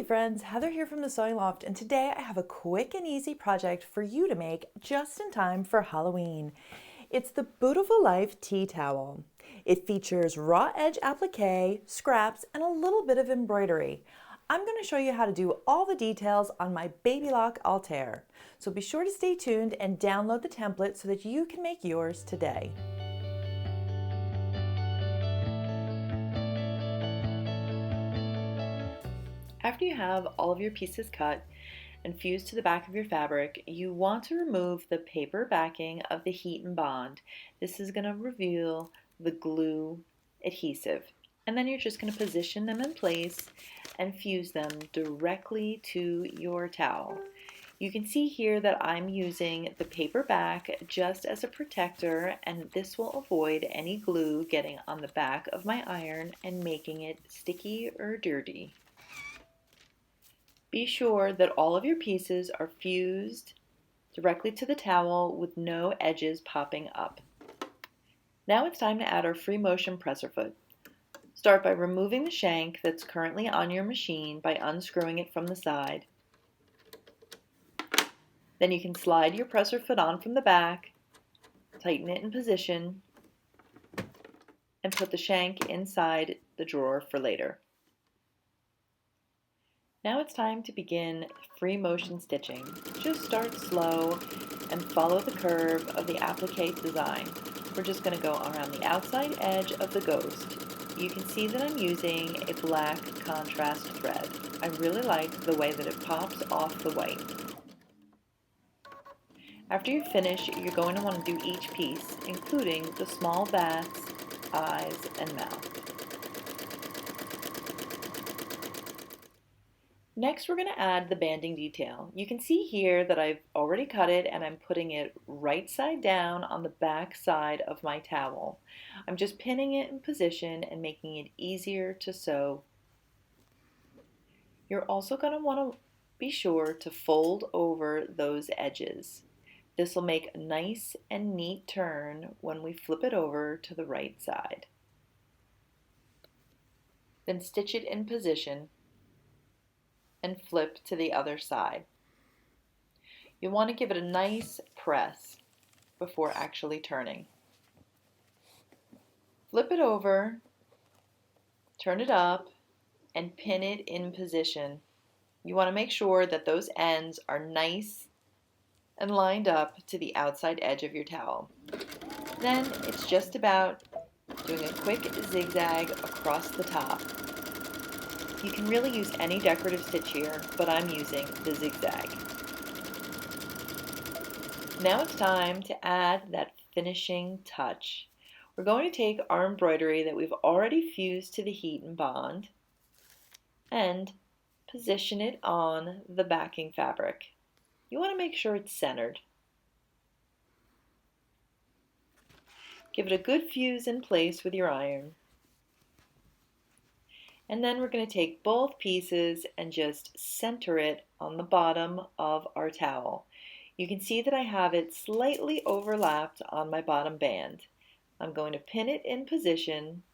Hey friends, Heather here from the Sewing Loft, and today I have a quick and easy project for you to make just in time for Halloween. It's the Boo-Ti-Ful Life tea towel. It features raw edge applique, scraps, and a little bit of embroidery. I'm going to show you how to do all the details on my Baby Lock Altair. So be sure to stay tuned and download the template so that you can make yours today. After you have all of your pieces cut and fused to the back of your fabric, you want to remove the paper backing of the heat and bond. This is going to reveal the glue adhesive. And then you're just going to position them in place and fuse them directly to your towel. You can see here that I'm using the paper back just as a protector, and this will avoid any glue getting on the back of my iron and making it sticky or dirty. Be sure that all of your pieces are fused directly to the towel with no edges popping up. Now it's time to add our free motion presser foot. Start by removing the shank that's currently on your machine by unscrewing it from the side. Then you can slide your presser foot on from the back, tighten it in position, and put the shank inside the drawer for later. Now it's time to begin free motion stitching. Just start slow and follow the curve of the applique design. We're just going to go around the outside edge of the ghost. You can see that I'm using a black contrast thread. I really like the way that it pops off the white. After you finish, you're going to want to do each piece, including the small bat's eyes and mouth. Next, we're going to add the banding detail. You can see here that I've already cut it and I'm putting it right side down on the back side of my towel. I'm just pinning it in position and making it easier to sew. You're also going to want to be sure to fold over those edges. This will make a nice and neat turn when we flip it over to the right side. Then stitch it in position and flip to the other side. You want to give it a nice press before actually turning. Flip it over, turn it up, and pin it in position. You want to make sure that those ends are nice and lined up to the outside edge of your towel. Then it's just about doing a quick zigzag across the top. You can really use any decorative stitch here, but I'm using the zigzag. Now it's time to add that finishing touch. We're going to take our embroidery that we've already fused to the heat and bond and position it on the backing fabric. You want to make sure it's centered. Give it a good fuse in place with your iron. And then we're going to take both pieces and just center it on the bottom of our towel. You can see that I have it slightly overlapped on my bottom band. I'm going to pin it in position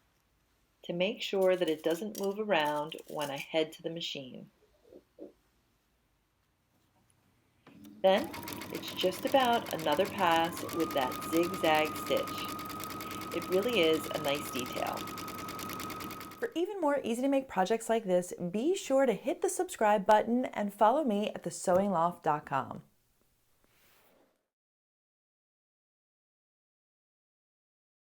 to make sure that it doesn't move around when I head to the machine. Then it's just about another pass with that zigzag stitch. It really is a nice detail. For even more easy to make projects like this, be sure to hit the subscribe button and follow me at thesewingloft.com.